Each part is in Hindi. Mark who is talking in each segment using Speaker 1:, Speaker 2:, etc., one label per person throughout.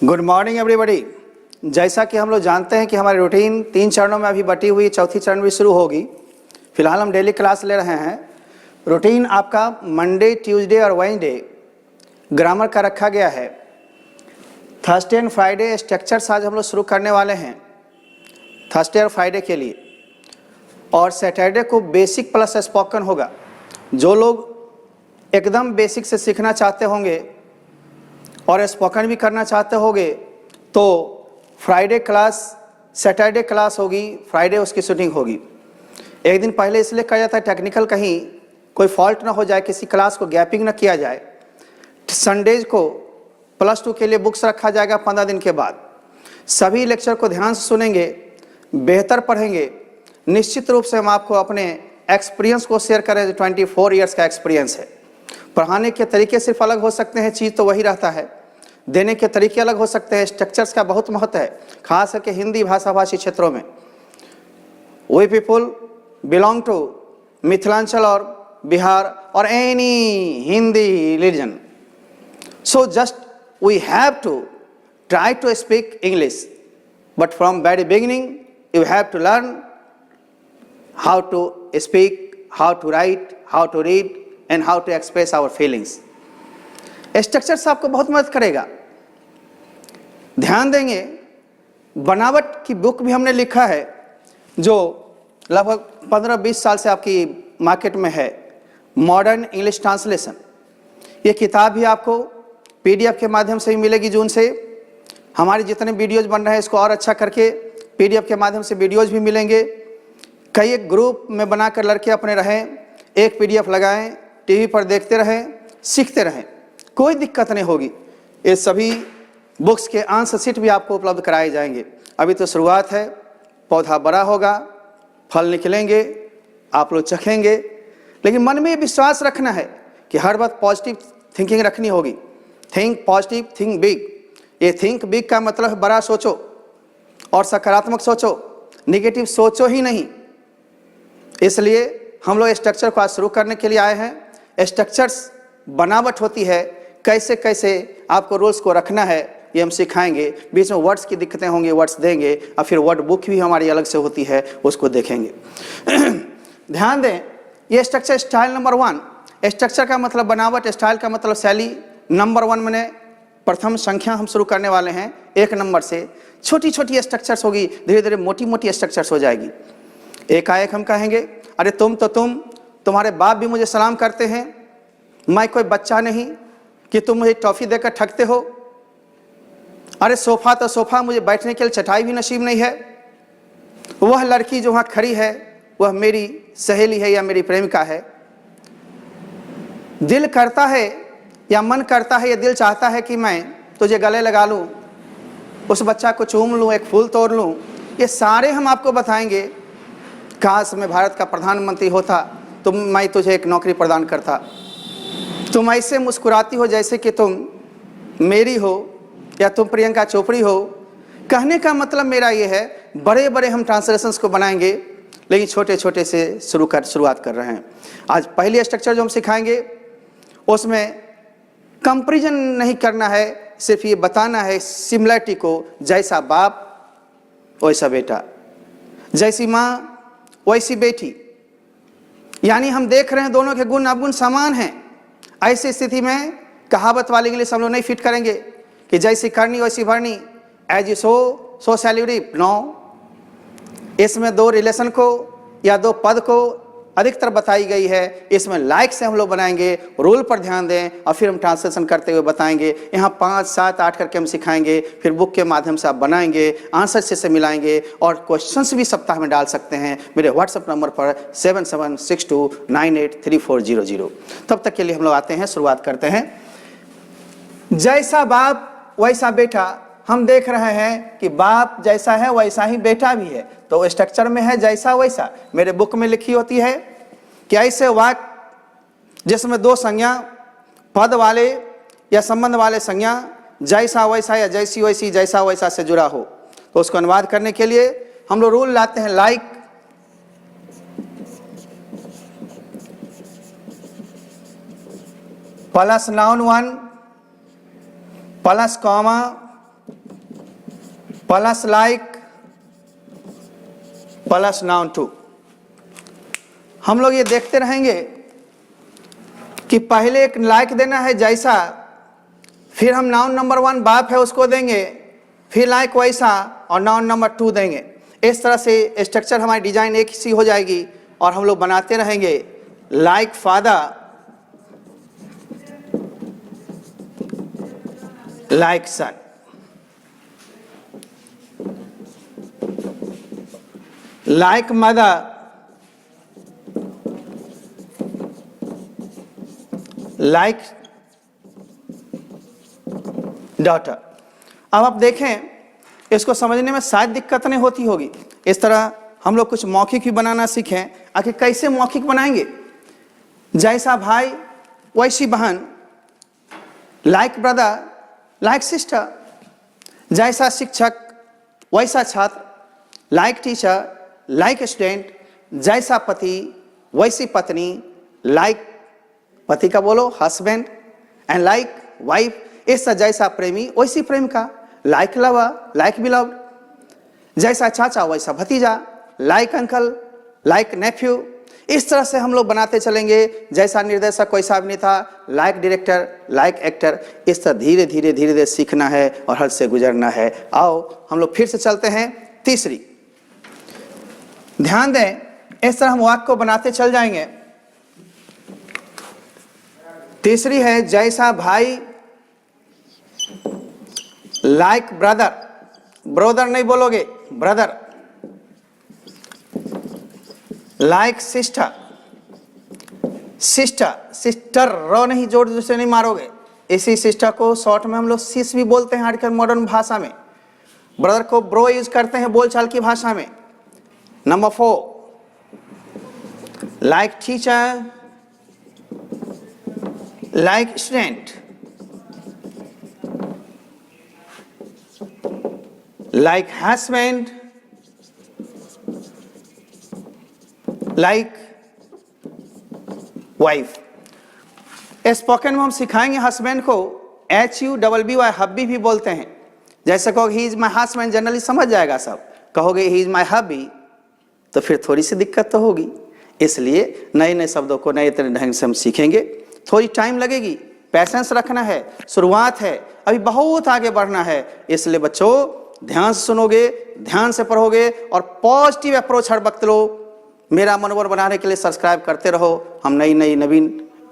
Speaker 1: Good morning everybody. जैसा कि हम लोग जानते हैं कि हमारी रूटीन 3 चरणों में अभी बटी हुई, चौथी चरण भी शुरू होगी। फिलहाल हम डेली क्लास ले रहे हैं। रूटीन आपका मंडे, ट्यूसडे और वेडनेसडे ग्रामर का रखा गया है। थर्सडे एंड फ्राइडे स्ट्रक्चर्स आज हम लोग शुरू करने वाले हैं थर्सडे और फ्राइडे के लिए, और सैटरडे को बेसिक प्लस स्पोकन होगा। जो लोग एकदम बेसिक से सीखना चाहते होंगे और स्पोकन भी करना चाहते होंगे तो फ्राइडे क्लास, सैटरडे क्लास होगी, फ्राइडे उसकी शूटिंग होगी। एक दिन पहले इसलिए कहा जाता है टेक्निकल कहीं कोई फॉल्ट ना हो जाए, किसी क्लास को गैपिंग ना किया जाए। संडेज को +2 के लिए बुक्स रखा जाएगा 15 दिन के बाद। सभी लेक्चर को ध्यान से सुनेंगे, बेहतर पढ़ेंगे। निश्चित रूप से हम आपको अपने एक्सपीरियंस को शेयर करें जो 24 ईयर्स का एक्सपीरियंस है। पढ़ाने के तरीके सिर्फ अलग हो सकते हैं, चीज़ तो वही रहता है। देने के तरीके अलग हो सकते हैं। स्ट्रक्चर्स का बहुत महत्व है, खास करके हिंदी भाषाभाषी क्षेत्रों में। We people belong to Mithilanchal और बिहार और any Hindi region, so just we have to try to speak English, but from very beginning you have to learn how to speak, how to write, how to read and how to express our feelings. Structures आपको बहुत मदद करेगा। ध्यान देंगे, बनावट की बुक भी हमने लिखा है जो लगभग 15-20 साल से आपकी मार्केट में है, मॉडर्न इंग्लिश ट्रांसलेशन। ये किताब भी आपको PDF के माध्यम से ही मिलेगी। जून से हमारे जितने वीडियोज बन रहे हैं इसको और अच्छा करके PDF के माध्यम से वीडियोज भी मिलेंगे। कई एक ग्रुप में बनाकर लड़के अपने रहें, एक PDF लगाएं, टीवी पर देखते रहें, सीखते रहें, कोई दिक्कत नहीं होगी। ये सभी बुक्स के आंसर शीट भी आपको उपलब्ध कराए जाएंगे। अभी तो शुरुआत है, पौधा बड़ा होगा, फल निकलेंगे, आप लोग चखेंगे, लेकिन मन में ये विश्वास रखना है कि हर बात पॉजिटिव थिंकिंग रखनी होगी। Think positive, think big. ये थिंक बिग का मतलब है बड़ा सोचो और सकारात्मक सोचो, निगेटिव सोचो ही नहीं। इसलिए हम लोग स्ट्रक्चर को आज शुरू करने के लिए आए हैं। स्ट्रक्चर्स बनावट होती है, कैसे कैसे आपको रूल्स को रखना है ये हम सिखाएंगे। बीच में वर्ड्स की दिक्कतें होंगी, वर्ड्स देंगे, और फिर वर्ड बुक भी हमारी अलग से होती है, उसको देखेंगे। ध्यान दें, ये स्ट्रक्चर स्टाइल नंबर 1। स्ट्रक्चर का मतलब बनावट, स्टाइल का मतलब शैली। नंबर 1 मैंने प्रथम संख्या हम शुरू करने वाले हैं 1 नंबर से। छोटी छोटी स्ट्रक्चर्स होगी, धीरे धीरे मोटी मोटी स्ट्रक्चर्स हो जाएगी। एकाएक हम कहेंगे, अरे तुम तो तुम्हारे बाप भी मुझे सलाम करते हैं, मैं कोई बच्चा नहीं कि तुम मुझे टॉफ़ी देकर ठगते हो। अरे सोफ़ा तो सोफ़ा, मुझे बैठने के लिए चटाई भी नसीब नहीं है। वह लड़की जो वहाँ खड़ी है वह मेरी सहेली है या मेरी प्रेमिका है। दिल करता है या मन करता है या दिल चाहता है कि मैं तुझे गले लगा लूँ, उस बच्चा को चूम लूँ, एक फूल तोड़ लूँ। ये सारे हम आपको बताएंगे। काश मैं भारत का प्रधानमंत्री होता तो मैं तुझे एक नौकरी प्रदान करता। तुम ऐसे मुस्कुराती हो जैसे कि तुम मेरी हो या तुम प्रियंका चोपड़ी हो। कहने का मतलब मेरा ये है, बड़े बड़े हम ट्रांसलेशंस को बनाएंगे, लेकिन छोटे छोटे से शुरुआत कर रहे हैं। आज पहली स्ट्रक्चर जो हम सिखाएंगे उसमें कंपैरिजन नहीं करना है, सिर्फ ये बताना है सिमिलरिटी को। जैसा बाप वैसा बेटा, जैसी माँ वैसी बेटी, यानी हम देख रहे हैं दोनों के गुण अवगुण समान हैं। ऐसी स्थिति में कहावत वाली इंग्लिश हम लोग नहीं फिट करेंगे कि जैसी करनी वैसी भरनी, as you sow so shall you reap. No, इसमें 2 रिलेशन को या 2 पद को अधिकतर बताई गई है। इसमें लाइक से हम लोग बनाएंगे, रूल पर ध्यान दें, और फिर हम ट्रांसलेशन करते हुए बताएंगे। यहाँ 5, 7, 8 करके हम सिखाएंगे, फिर बुक के माध्यम से आप बनाएंगे, आंसर से मिलाएंगे, और क्वेश्चंस भी सप्ताह में डाल सकते हैं मेरे व्हाट्सएप नंबर पर 7762983400। तब तक के लिए हम लोग आते हैं, शुरुआत करते हैं। जैसा बाप वैसा बेटा, हम देख रहे हैं कि बाप जैसा है वैसा ही बेटा भी है, तो स्ट्रक्चर में है जैसा वैसा। मेरे बुक में लिखी होती है कि ऐसे वाक्य जिसमें 2 संज्ञा पद वाले या संबंध वाले संज्ञा जैसा वैसा या जैसी वैसी, जैसा वैसा से जुड़ा हो, तो उसको अनुवाद करने के लिए हम लोग रूल लाते हैं। Like plus noun 1 plus comma plus like plus noun two. हम लोग ये देखते रहेंगे कि पहले एक लाइक देना है जैसा, फिर हम नाउन नंबर 1 बाप है उसको देंगे, फिर लाइक वैसा, और नाउन नंबर 2 देंगे। इस तरह से स्ट्रक्चर हमारी डिजाइन एक सी हो जाएगी और हम लोग बनाते रहेंगे। लाइक फादर, लाइक सन, लाइक मदर, लाइक डॉटर। अब आप देखें, इसको समझने में शायद दिक्कत नहीं होती होगी। इस तरह हम लोग कुछ मौखिक भी बनाना सीखें। आखिर कैसे मौखिक बनाएंगे? जैसा भाई वैसी बहन, लाइक ब्रदर लाइक सिस्टर। जैसा शिक्षक वैसा छात्र, लाइक टीचर लाइक स्टूडेंट। जैसा पति वैसी पत्नी, लाइक पति का बोलो हस्बैंड, एंड लाइक वाइफ। इस जैसा प्रेमी वैसी प्रेमिका, लाइक लवर लाइक बिलव्ड। जैसा चाचा वैसा भतीजा, लाइक अंकल लाइक नेफ्यू। इस तरह से हम लोग बनाते चलेंगे। जैसा निर्देशक वैसा अभिनेता, लाइक डायरेक्टर लाइक एक्टर। इस तरह धीरे धीरे धीरे धीरे सीखना है और हद से गुजरना है। आओ हम लोग फिर से चलते हैं तीसरी। ध्यान दें, इस तरह हम वाक्य को बनाते चल जाएंगे। तीसरी है जैसा भाई, लाइक ब्रदर। ब्रदर नहीं बोलोगे, brother. Like sister, sister sister रो नहीं जोड़ दूसरे नहीं मारोगे। इसी सिस्टर को शॉर्ट में हम लोग सिस भी बोलते हैं आजकल मॉडर्न भाषा में। ब्रदर को ब्रो यूज करते हैं बोलचाल की भाषा में। Number 4, like teacher like student, like husband like wife. Spoken में हम सिखाएंगे हस्बैंड को HUBBY हब्बी भी बोलते हैं। जैसे कहोगे he is my husband, generally समझ जाएगा सब। कहोगे ही इज माई हब्बी तो फिर थोड़ी सी दिक्कत तो होगी। इसलिए नए नए शब्दों को नए तरह ढंग से हम सीखेंगे। थोड़ी टाइम लगेगी, पैसेंस रखना है, शुरुआत है, अभी बहुत आगे बढ़ना है। इसलिए बच्चों ध्यान से सुनोगे, ध्यान से पढ़ोगे और पॉजिटिव अप्रोच हर वक्त लो। मेरा मनोबल बनाने के लिए सब्सक्राइब करते रहो। हम नई नई नवीन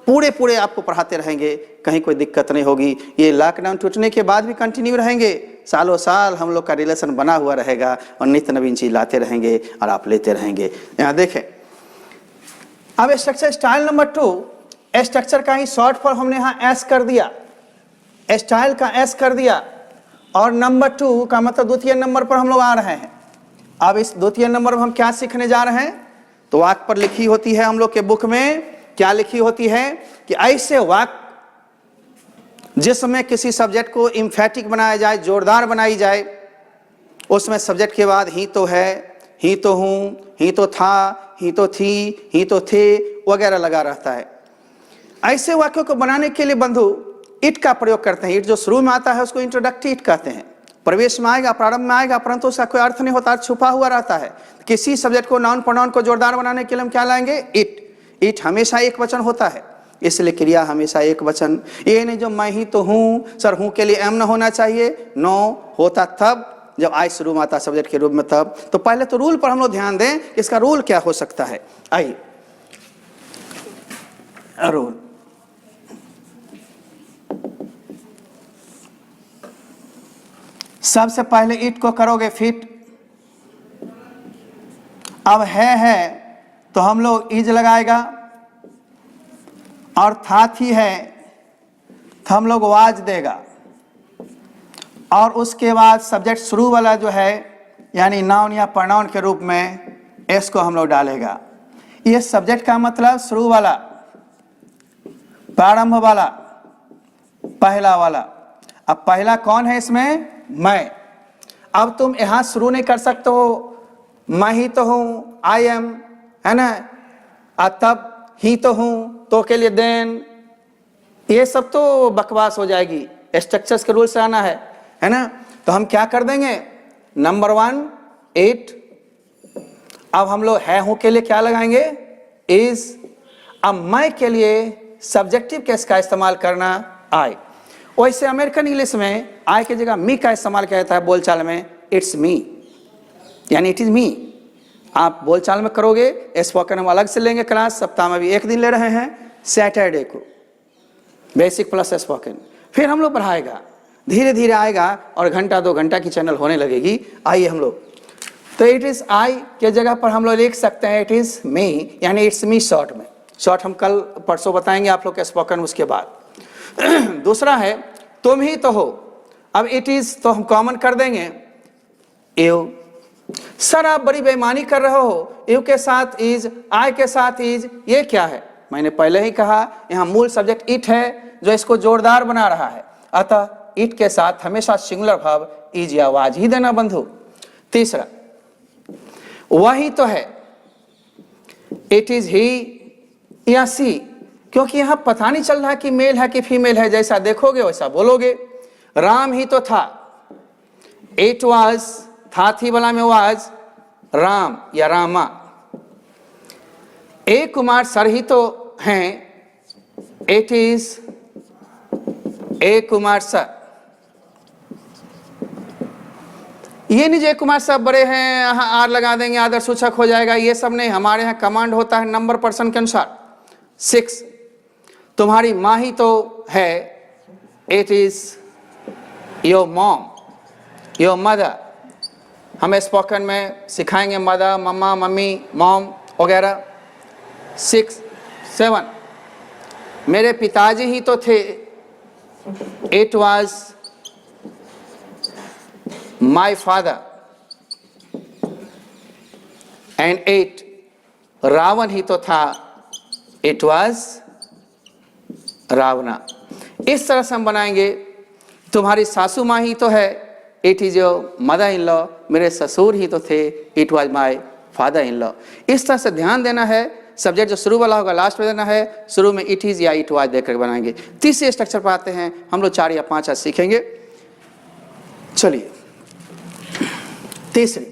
Speaker 1: पूरे आपको पढ़ाते रहेंगे, कहीं कोई दिक्कत नहीं होगी। ये लॉकडाउन टूटने के बाद भी कंटिन्यू रहेंगे। सालों साल हम लोग का रिलेशन बना हुआ रहेगा और नित्य नवीन चीज लाते रहेंगे और आप लेते रहेंगे। यहाँ देखें, अब स्ट्रक्चर स्टाइल नंबर 2। स्ट्रक्चर का ही शॉर्ट फॉर्म हमने यहाँ एस कर दिया, स्टाइल का एस कर दिया, और नंबर 2 का मतलब द्वितीय नंबर पर हम लोग आ रहे हैं। अब इस द्वितीय नंबर में हम क्या सीखने जा रहे हैं? तो वाक्य पर लिखी होती है हम लोग के बुक में, क्या लिखी होती है कि ऐसे वाक्य जिसमें किसी सब्जेक्ट को इम्फेटिक बनाया जाए, जोरदार बनाई जाए। उसमें सब्जेक्ट के बाद ही तो है, ही तो हूं, ही तो था, ही तो थी, ही तो थे वगैरह लगा रहता है। ऐसे वाक्यों को बनाने के लिए बंधु इट का प्रयोग करते हैं। इट जो शुरू में आता है उसको इंट्रोडक्टरी इट कहते हैं। प्रवेश में आएगा, प्रारंभ में आएगा, परंतु उसका कोई अर्थ नहीं होता, अर्थ छुपा हुआ रहता है। किसी सब्जेक्ट को नाउन प्रोनाउन को जोरदार बनाने के लिए हम क्या लाएंगे? इट। इट हमेशा एक वचन होता है, इसलिए क्रिया हमेशा एक वचन। ये नहीं जो मैं ही तो हूं, सर हूं के लिए एम न होना चाहिए, नो होता तब जब आई शुरू में आता सब्जेक्ट के रूप में तब। तो पहले तो रूल पर हम लोग ध्यान दें, इसका रूल क्या हो सकता है। आइए रूल, सबसे पहले इट को करोगे फिट। अब है तो हम लोग इज लगाएगा, और थी है तो हम लोग वाज देगा, और उसके बाद सब्जेक्ट शुरू वाला जो है यानी नाउन या प्रोनाउन के रूप में एस को हम लोग डालेगा। ये सब्जेक्ट का मतलब शुरू वाला, प्रारंभ वाला, पहला वाला। अब पहला कौन है इसमें? मैं। अब तुम यहां शुरू नहीं कर सकते हो मैं ही तो हूं, आई एम, है ना, तब ही तो हूं, तो के लिए देन, ये सब तो बकवास हो जाएगी। स्ट्रक्चर्स के रूल से आना है ना। तो हम क्या कर देंगे, नंबर 1 8। अब हम लोग है हूं के लिए क्या लगाएंगे, इज। अब मैं के लिए सब्जेक्टिव केस का इस्तेमाल करना आई। वैसे अमेरिकन इंग्लिश में आई की जगह मी का इस्तेमाल किया जाता है बोलचाल में, इट्स मी, यानी इट इज मी। आप बोलचाल में करोगे, स्पोकन हम अलग से लेंगे क्लास, सप्ताह में भी एक दिन ले रहे हैं, सैटरडे को बेसिक प्लस स्पोकन। फिर हम लोग बढ़ाएगा, धीरे धीरे आएगा और घंटा 2 घंटा की चैनल होने लगेगी। आइए हम लोग, तो इट इज आई के जगह पर हम लोग लिख सकते हैं इट इज मी, यानी इट्स मी शॉर्ट में। शॉर्ट हम कल परसों बताएंगे आप लोग के स्पोकन उसके बाद। दूसरा है तुम ही तो हो। अब इट इज तो हम कॉमन कर देंगे यू। सर आप बड़ी बेईमानी कर रहे हो, यू के साथ इज, आई के साथ इज, ये क्या है? मैंने पहले ही कहा यहां मूल सब्जेक्ट इट है जो इसको जोरदार बना रहा है, अतः इट के साथ हमेशा सिंगुलर वर्ब इज या वाज ही देना बंधु। तीसरा वही तो है, इट इज ही या सी, क्योंकि यहां पता नहीं चल रहा कि मेल है कि फीमेल है, जैसा देखोगे वैसा बोलोगे। राम ही तो था, इट वाज, था थी वाला में वाज, राम या रामा। ए कुमार सर ही तो हैं, it is a Kumar sir. ये नहीं जय कुमार साहब बड़े हैं यहाँ आर लगा देंगे आदर सूचक हो जाएगा, ये सब नहीं। हमारे यहाँ कमांड होता है नंबर पर्सन के अनुसार। 6 तुम्हारी माँ ही तो है, it is your mom, your mother. हमें स्पोकन में सिखाएंगे मदर, मम्मा, मम्मी, मॉम वगैरह। 6 7 मेरे पिताजी ही तो थे, it was my father। and 8 Ravan ही तो था, it was रावणा। इस तरह से हम बनाएंगे। तुम्हारी सासू माँ ही तो है, it is your mother in law। मेरे ससुर ही तो थे, it was my father in law। इस तरह से ध्यान देना है, सब्जेक्ट जो शुरू वाला होगा लास्ट में देना है, शुरू में इट इज या इट वाज देकर बनाएंगे। तीसरे स्ट्रक्चर पर आते हैं, हम लोग 4 या 5 आज सीखेंगे। चलिए तीसरी,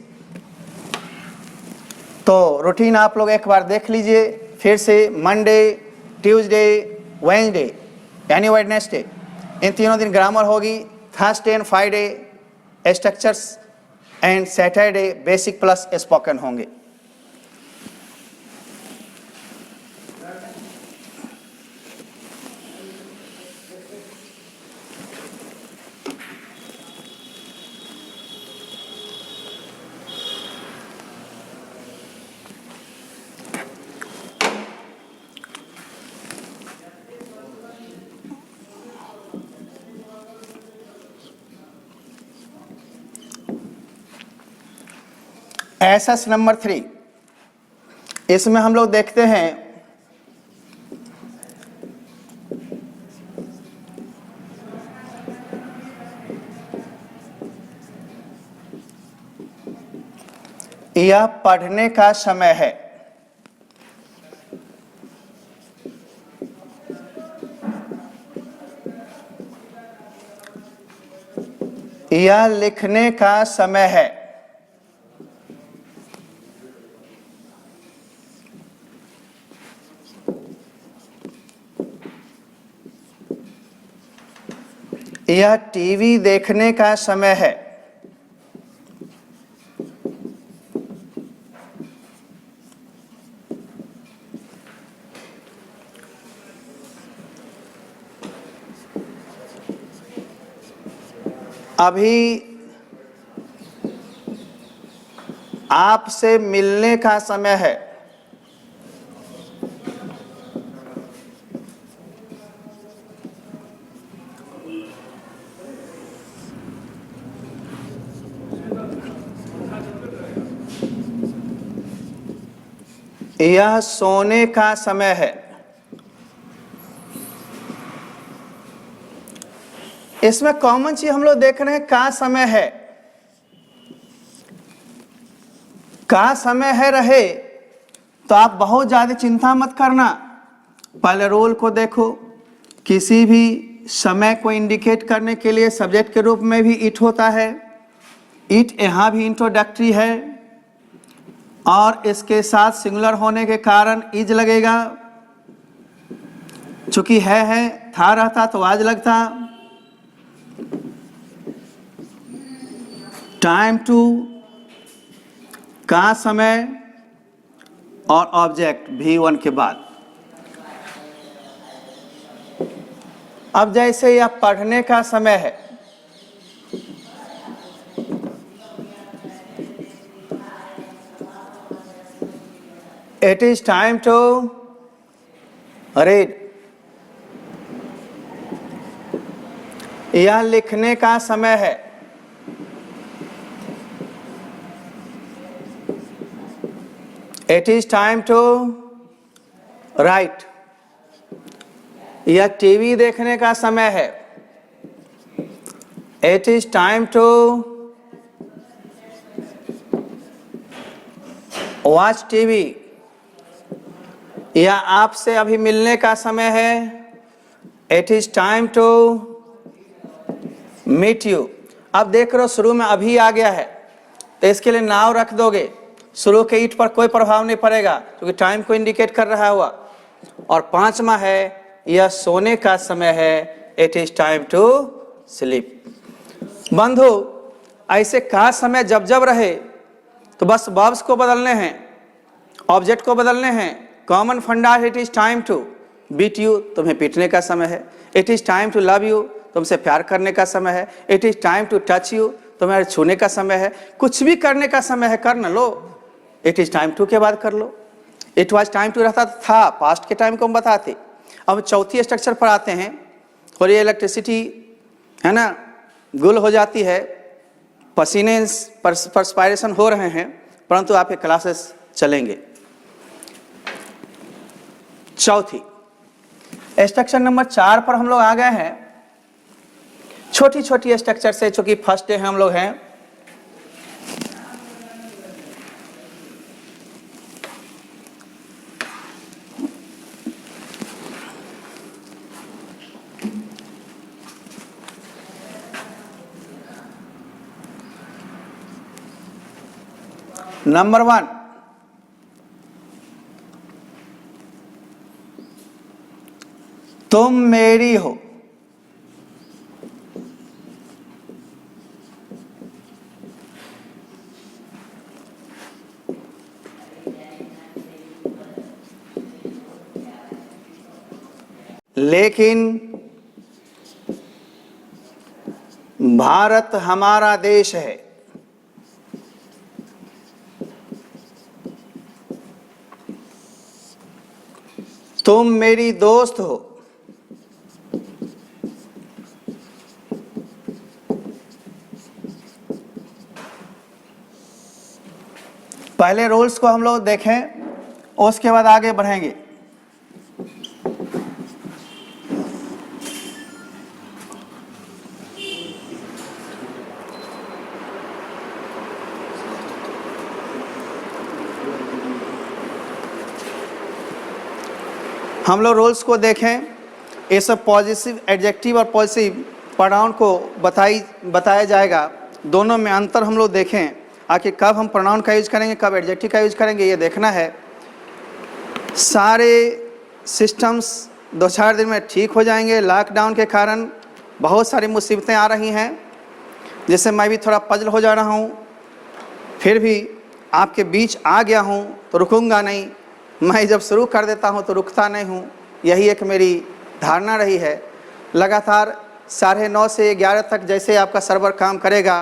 Speaker 1: तो रूटीन आप लोग एक बार देख लीजिए फिर से। मंडे, ट्यूसडे, वेडनेसडे यानी वेडनेसडे, इन तीनों दिन ग्रामर होगी। Thursday and Friday structures and Saturday basic plus spoken होंगे। एसएस नंबर 3, इसमें हम लोग देखते हैं यह पढ़ने का समय है। यह लिखने का समय है। यह टीवी देखने का समय है। अभी आपसे मिलने का समय है। यह सोने का समय है। इसमें कॉमन चीज हम लोग देख रहे हैं, का समय है। का समय है रहे तो आप बहुत ज्यादा चिंता मत करना। पहले रोल को देखो, किसी भी समय को इंडिकेट करने के लिए सब्जेक्ट के रूप में भी इट होता है। इट यहाँ भी इंट्रोडक्टरी है और इसके साथ सिंगुलर होने के कारण इज लगेगा। चूंकि है था रहता तो आज लगता। टाइम टू का समय और ऑब्जेक्ट V1 के बाद। अब जैसे यह पढ़ने का समय है, it is time to read. यह लिखने का समय है, it is time to write. यह टीवी देखने का समय है, it is time to watch TV. यह आपसे अभी मिलने का समय है, it is time to meet you. अब देख रहे हो शुरू में अभी आ गया है तो इसके लिए नाव रख दोगे, शुरू के ईट पर कोई प्रभाव नहीं पड़ेगा क्योंकि टाइम को इंडिकेट कर रहा हुआ। और पांचवा है, यह सोने का समय है, it is time to sleep. बंधु, ऐसे का समय जब जब रहे तो बस वर्ब्स को बदलने हैं, ऑब्जेक्ट को बदलने हैं। कॉमन फंडा, it is time to beat you, तुम्हें पीटने का समय है। It is time to love you, तुमसे प्यार करने का समय है। It is time to touch you, तुम्हें छूने का समय है। कुछ भी करने का समय है, कर न लो, इट इज टाइम टू के बाद कर लो। इट वॉज टाइम टू रहता था, पास्ट के टाइम को हम बताते। अब चौथी स्ट्रक्चर पर आते हैं। थोड़ी इलेक्ट्रिसिटी है ना गुल हो जाती है, पसीने परस्पायरेशन हो रहे हैं, परंतु आपके क्लासेस चलेंगे। चौथी स्ट्रक्चर नंबर 4 पर हम लोग आ गए हैं। छोटी छोटी स्ट्रक्चर से, चूंकि फर्स्ट डे हम लोग हैं, नंबर 1, तुम मेरी हो। लेकिन भारत हमारा देश है। तुम मेरी दोस्त हो। पहले रूल्स को हम लोग देखें, उसके बाद आगे बढ़ेंगे। हम लोग रूल्स को देखें। ये सब पॉजिटिव एडजेक्टिव और पॉजिटिव प्रोनाउन को बताया जाएगा। दोनों में अंतर हम लोग देखें, आखिर कब हम प्रोनाउन का यूज करेंगे, कब एडजेक्टिव का यूज करेंगे, ये देखना है। सारे सिस्टम्स 2-4 दिन में ठीक हो जाएंगे। लॉकडाउन के कारण बहुत सारी मुसीबतें आ रही हैं, जिससे मैं भी थोड़ा पजल हो जा रहा हूँ। फिर भी आपके बीच आ गया हूँ तो रुकूंगा नहीं। मैं जब शुरू कर देता हूँ तो रुकता नहीं हूँ, यही एक मेरी धारणा रही है। लगातार 9:30 से 11 तक जैसे आपका सर्वर काम करेगा,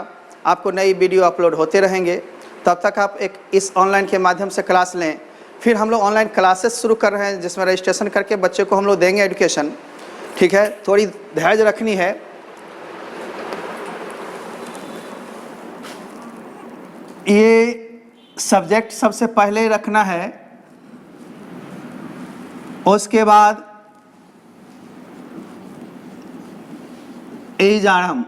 Speaker 1: आपको नई वीडियो अपलोड होते रहेंगे। तब तक आप एक इस ऑनलाइन के माध्यम से क्लास लें। फिर हम लोग ऑनलाइन क्लासेस शुरू कर रहे हैं, जिसमें रजिस्ट्रेशन करके बच्चे को हम लोग देंगे एजुकेशन। ठीक है, थोड़ी धैर्य रखनी है। ये सब्जेक्ट सबसे पहले रखना है, उसके बाद इज आरम,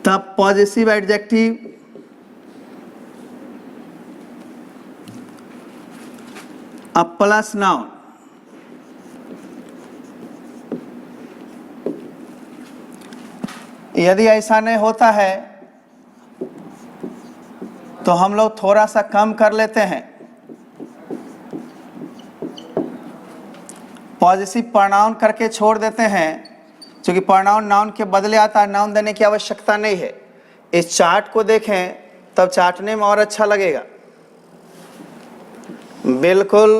Speaker 1: तब पॉजिटिव एडजेक्टिव, अब प्लस नाउन, यदि ऐसा नहीं होता है तो हम लोग थोड़ा सा कम कर लेते हैं। पॉजिटिव प्रोनाउन करके छोड़ देते हैं, क्योंकि प्रोनाउन नाउन के बदले आता है, नाउन देने की आवश्यकता नहीं है। इस चार्ट को देखें तब चाटने में और अच्छा लगेगा। बिल्कुल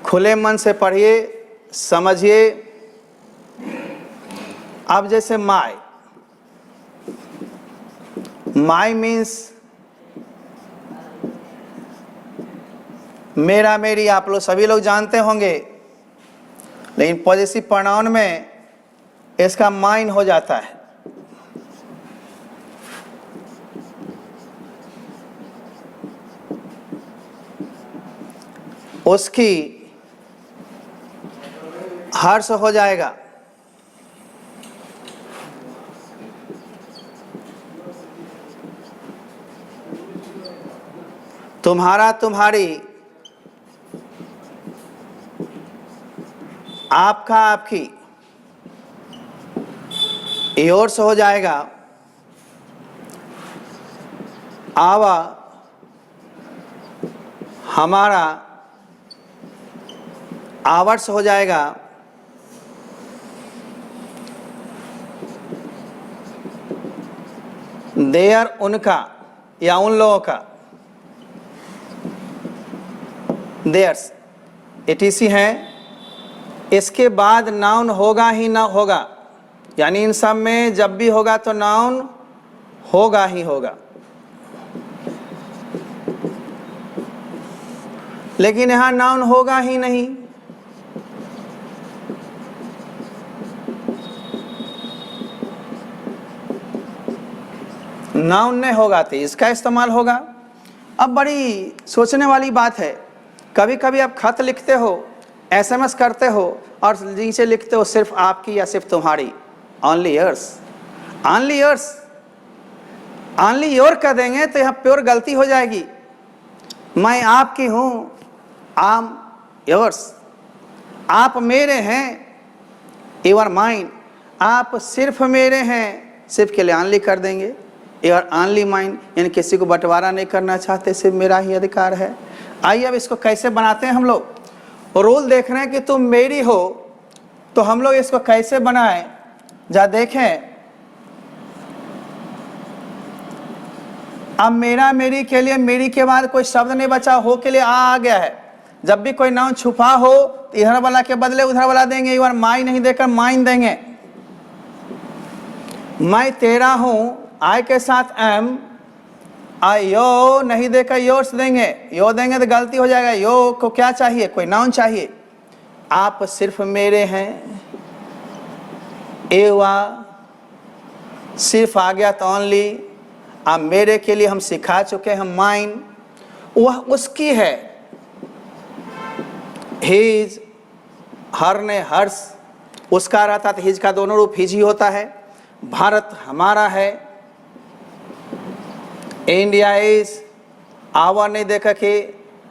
Speaker 1: खुले मन से पढ़िए, समझिए। अब जैसे माई, माई मीन्स मेरा, मेरी, आप लोग सभी लोग जानते होंगे, लेकिन पॉजिटिव प्रोनाउन में इसका माइन हो जाता है। उसकी हर्ष हो जाएगा। तुम्हारा, तुम्हारी, आपका, आपकी, योर्स हो जाएगा। आवा, हमारा, आवर्स हो जाएगा। देयर, उनका या उन लोगों का, देयर्स, एटीसी है। इसके बाद नाउन होगा ही ना होगा, यानी इन सब में जब भी होगा तो नाउन होगा ही होगा। लेकिन यहां नाउन होगा ही नहीं। नाउन नहीं होगा तो इसका इस्तेमाल होगा। अब बड़ी सोचने वाली बात है, कभी कभी आप खत लिखते हो, एसएमएस करते हो और नीचे लिखते हो सिर्फ आपकी या सिर्फ तुम्हारी, only yours. Only yours, only your कर देंगे तो यहाँ प्योर गलती हो जाएगी। मैं आपकी हूँ, आम योर्स। आप मेरे हैं, यू आर माइन। आप सिर्फ मेरे हैं, सिर्फ के लिए ओनली कर देंगे। यू आर ओनली माइन, यानी किसी को बंटवारा नहीं करना चाहते, सिर्फ मेरा ही अधिकार है। आइए अब इसको कैसे बनाते हैं हम लोग। रूल देख रहे हैं कि तुम मेरी हो, तो हम लोग इसको कैसे बनाएं, जा देखें। अब मेरा, मेरी के लिए मेरी के बाद कोई शब्द नहीं बचा, हो के लिए आ गया है। जब भी कोई नाउन छुपा हो तो इधर वाला के बदले उधर वाला देंगे। एक बार माई नहीं देकर माइन देंगे। मैं तेरा हूं, आई के साथ एम, आई यो नहीं देकर योर्स देंगे। यो देंगे तो गलती हो जाएगा। यो को क्या चाहिए, कोई नाउन चाहिए। आप सिर्फ मेरे हैं, एवा सिर्फ आ गया तो ओनली। आप मेरे के लिए हम सिखा चुके हैं माइन, वह उसकी है। हिज, हर ने हर्ष, उसका रहता तो हिज का दोनों रूप हिज ही होता है। भारत हमारा है। इंडिया इज, आवर नहीं देखा कि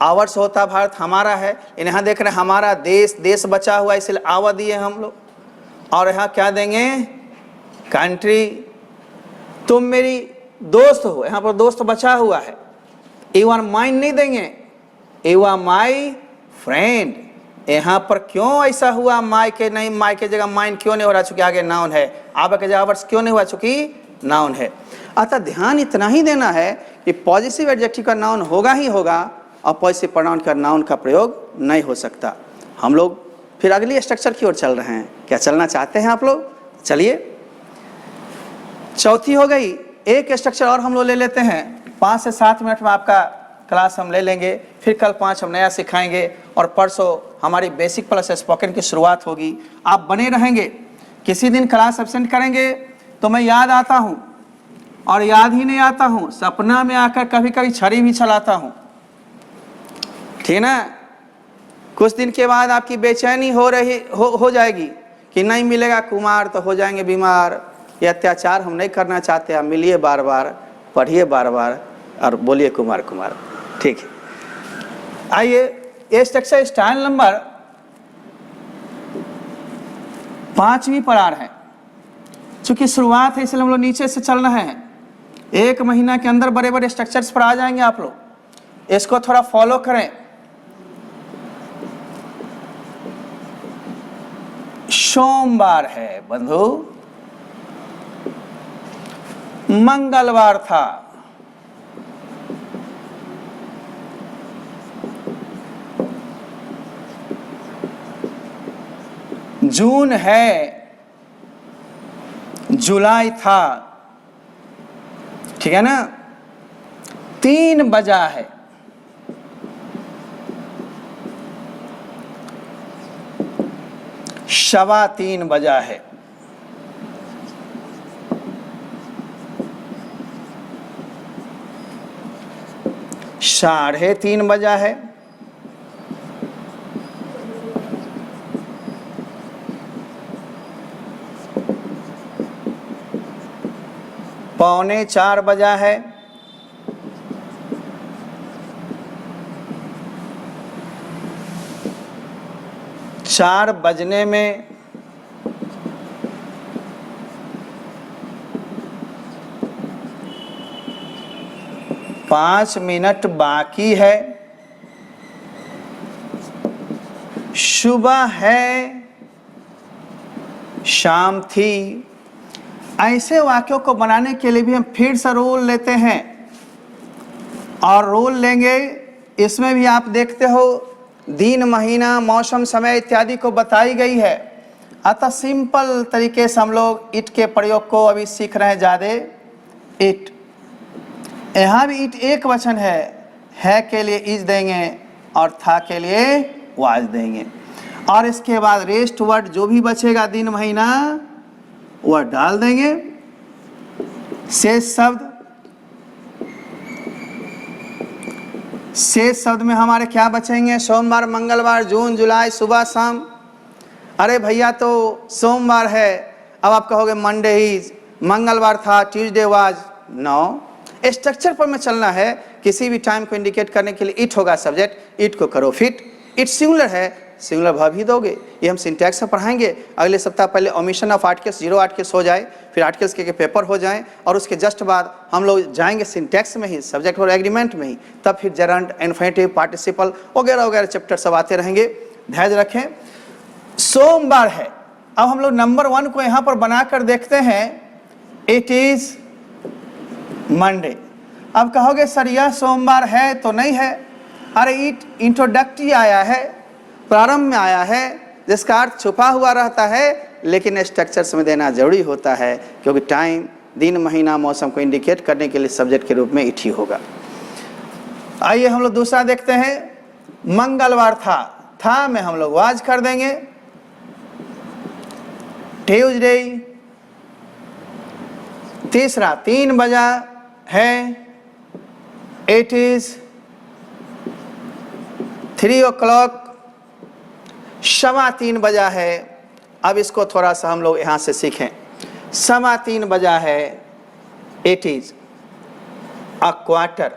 Speaker 1: आवर्स होता, भारत हमारा है। यहाँ देख रहे हैं हमारा देश, देश बचा हुआ इसलिए आवर दिए हम लोग। और यहाँ क्या देंगे, कंट्री। तुम मेरी दोस्त हो, यहाँ पर दोस्त बचा हुआ है। यू आर माइन नहीं देंगे, यू आर माई फ्रेंड। यहाँ पर क्यों ऐसा हुआ, माई के नहीं, माई के जगह माइन क्यों नहीं हो रहा, चूंकि आगे नाउन है। आवर के जगह आवर्स क्यों नहीं हुआ, चूंकि नाउन है। अतः ध्यान इतना ही देना है कि पॉजिटिव एडजेक्टिव का नाउन होगा ही होगा और पॉजिटिव प्रोनाउन का नाउन का प्रयोग नहीं हो सकता। हम लोग फिर अगली स्ट्रक्चर की ओर चल रहे हैं। क्या चलना चाहते हैं आप लोग? चलिए, चौथी हो गई। एक स्ट्रक्चर और हम लोग ले लेते हैं। 5 से 7 मिनट में आपका क्लास हम ले लेंगे। फिर कल 5 हम नया सिखाएंगे और परसों हमारी बेसिक प्लस स्पोकन की शुरुआत होगी। आप बने रहेंगे। किसी दिन क्लास एब्सेंट करेंगे तो मैं याद आता हूँ, और याद ही नहीं आता हूँ, सपना में आकर कभी कभी छड़ी भी चलाता हूँ। ठीक ना? कुछ दिन के बाद आपकी बेचैनी हो जाएगी कि नहीं मिलेगा कुमार तो हो जाएंगे बीमार। ये अत्याचार हम नहीं करना चाहते। आप मिलिए बार बार, पढ़िए बार बार और बोलिए कुमार कुमार। ठीक है, आइए ये स्ट्रक्चर स्टाइल नंबर 5वीं पर आ रहा है। चूंकि शुरुआत है इसलिए हम लोग नीचे से चल रहे हैं। 1 महीना के अंदर बड़े बड़े स्ट्रक्चर्स पर आ जाएंगे आप लोग, इसको थोड़ा फॉलो करें। सोमवार है बंधु, मंगलवार था, जून है, जुलाई था, ठीक है ना। 3 बजा है, सवा 3 बजा है, साढ़े 3 बजा है, पौने 4 बजा है, चार बजने में 5 मिनट बाकी है, सुबह है, शाम थी। ऐसे वाक्यों को बनाने के लिए भी हम फिर से रोल लेते हैं और रोल लेंगे। इसमें भी आप देखते हो दिन, महीना, मौसम, समय इत्यादि को बताई गई है। अतः सिंपल तरीके से हम लोग इट के प्रयोग को अभी सीख रहे हैं ज़्यादा। इट, यहाँ भी इट एक वचन है के लिए इज देंगे और था के लिए वाज देंगे, और इसके बाद रेस्ट वर्ड जो भी बचेगा दिन, महीना, वह डाल देंगे। शेष शब्द में हमारे क्या बचेंगे? सोमवार, मंगलवार, जून, जुलाई, सुबह, शाम। अरे भैया तो सोमवार है, अब आप कहोगे मंडे इज, मंगलवार था, ट्यूसडे वाज। नो, स्ट्रक्चर पर में चलना है। किसी भी टाइम को इंडिकेट करने के लिए इट होगा सब्जेक्ट, इट को करो फिट। इट सिंगुलर है, सिंगुलर वर्ब ही दोगे। ये हम सिंटैक्स में पढ़ाएंगे अगले सप्ताह। पहले ओमिशन ऑफ आर्टिकल्स, 0 आर्टिकल्स हो जाए, फिर आर्टिकल्स के पेपर हो जाए, और उसके जस्ट बाद हम लोग जाएंगे सिंटैक्स में ही, सब्जेक्ट और एग्रीमेंट में ही। तब फिर जरंट, इन्फिनिटिव, पार्टिसिपल वगैरह वगैरह चैप्टर सब आते रहेंगे। धैर्य रखें। सोमवार है, अब हम लोग नंबर 1 को यहाँ पर बनाकर देखते हैं। It is Monday. अब कहोगे सर यह सोमवार है तो नहीं है। अरे इट इंट्रोडक्टरी आया है, प्रारंभ में आया है, जिसका अर्थ छुपा हुआ रहता है, लेकिन स्ट्रक्चर्स में देना जरूरी होता है, क्योंकि टाइम, दिन, महीना, मौसम को इंडिकेट करने के लिए सब्जेक्ट के रूप में इट ही होगा। आइए हम लोग दूसरा देखते हैं। मंगलवार था में हम लोग वाज कर देंगे। ट्यूसडे, तीसरा 3 बजा है, इट इज 3 o'clock, सवा 3 बजा है। अब इसको थोड़ा सा हम लोग यहाँ से सीखें। सवा 3 बजा है, it is a quarter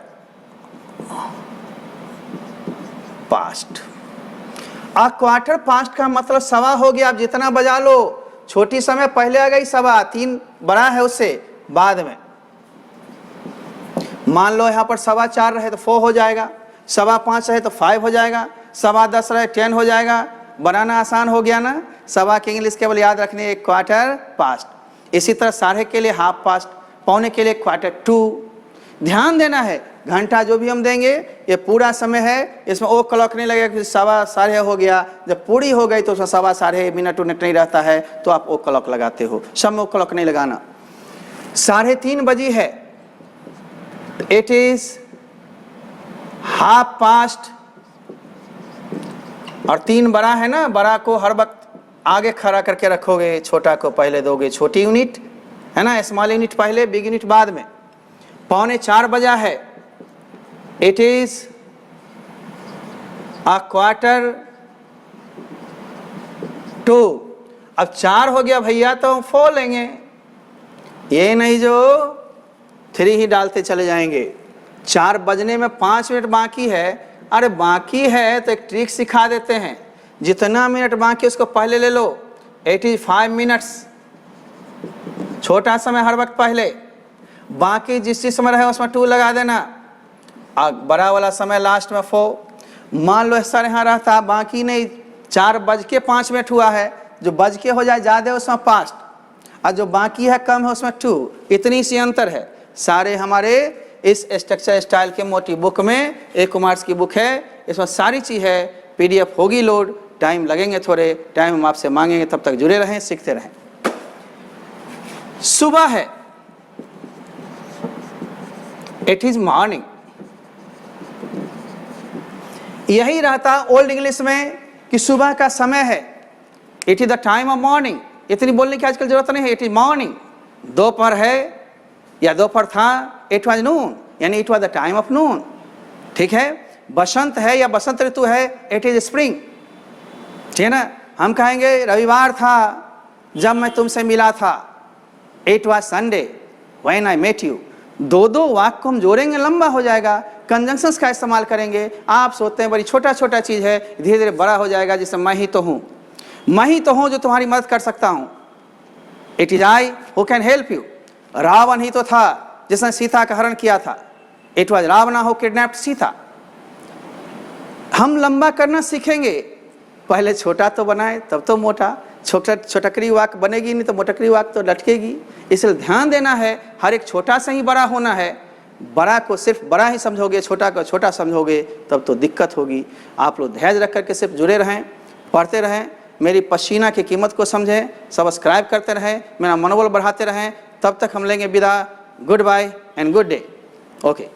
Speaker 1: past. A quarter past का मतलब सवा हो गया। अब जितना बजा लो, छोटी समय पहले आ गई, सवा 3 बड़ा है उससे बाद में। मान लो यहाँ पर सवा 4 रहे तो 4 हो जाएगा, सवा 5 रहे तो 5 हो जाएगा, सवा 10 रहे 10 हो जाएगा। बनाना आसान हो गया ना। सवा के इंग्लिश केवल याद रखने, एक क्वार्टर पास्ट। इसी तरह साढ़े के लिए हाफ पास्ट, पौने के लिए क्वार्टर टू। ध्यान देना है, घंटा जो भी हम देंगे ये पूरा समय है, इसमें ओ क्लॉक नहीं लगेगा कि सवा साढ़े हो गया। जब पूरी हो गई तो उसमें सवा साढ़े मिनट उनट नहीं रहता है, तो आप ओ क्लॉक लगाते हो। सब में ओ क्लॉक नहीं लगाना। 3:30 बजी है, इट इज हाफ पास्ट। और 3 बड़ा है ना, बड़ा को हर वक्त आगे खड़ा करके रखोगे, छोटा को पहले दोगे। छोटी यूनिट है ना, स्मॉल यूनिट पहले, बिग यूनिट बाद में। पौने 4 बजा है, it is a quarter to. अब 4 हो गया भैया तो हम 4 लेंगे, ये नहीं जो 3 ही डालते चले जाएंगे। 4 बजने में 5 मिनट बाकी है, अरे बाकी है तो एक ट्रिक सिखा देते हैं, जितना मिनट बाकी उसको पहले ले लो। 85 मिनट्स, छोटा समय हर वक्त पहले, बाकी जिस चीज समय रहे उसमें 2 लगा देना, और बड़ा वाला समय लास्ट में 4। मान लो सर यहाँ रहता, बाकी नहीं 4:05 हुआ है, जो बज के हो जाए ज़्यादा उसमें 5, और जो बाकी है कम है उसमें 2। इतनी सी अंतर है। सारे हमारे इस स्ट्रक्चर स्टाइल के मोटी बुक में, एक कुमार्स की बुक है, इसमें सारी चीज़ है। PDF होगी लोड, टाइम लगेंगे, थोड़े टाइम हम आपसे मांगेंगे, तब तक जुड़े रहें, सीखते रहें। सुबह है, इट इज मॉर्निंग। यही रहता ओल्ड इंग्लिश में कि सुबह का समय है, it is the time of morning. इतनी बोलने की आजकल जरूरत नहीं है, इट इज मॉर्निंग। दोपहर है या दोपहर था, इट वॉज नून, यानी it was the time of noon. ठीक है। बसंत है या बसंत ऋतु है, इट इज स्प्रिंग। ठीक है ना। हम कहेंगे रविवार था जब मैं तुमसे मिला था, it was Sunday when I met you. दो वाक्य को हम जोड़ेंगे, लंबा हो जाएगा। कंजंक्शंस का इस्तेमाल करेंगे। आप सोचते हैं बड़ी छोटा छोटा चीज़ है, धीरे धीरे बड़ा हो जाएगा। जैसे मैं ही तो हूँ, मैं ही तो हूँ जो तुम्हारी मदद कर सकता हूँ। It is I who can help you. Ravan ही तो था जिसने सीता का हरण किया था, it was Ravana who kidnapped Sita. हम लंबा करना सीखेंगे, पहले छोटा तो बनाए तब तो मोटा। छोटकरी वाक्य बनेगी नहीं तो मोटकरी वाक्य तो लटकेगी। इसलिए ध्यान देना है, हर एक छोटा से ही बड़ा होना है। बड़ा को सिर्फ बड़ा ही समझोगे, छोटा को छोटा समझोगे, तब तो दिक्कत होगी। आप लोग धैर्य रख करके सिर्फ जुड़े रहें, पढ़ते रहें, मेरी पसीना की कीमत को समझें, सब्सक्राइब करते रहें, मेरा मनोबल बढ़ाते रहें। तब तक हम लेंगे विदा। Goodbye and good day. Okay.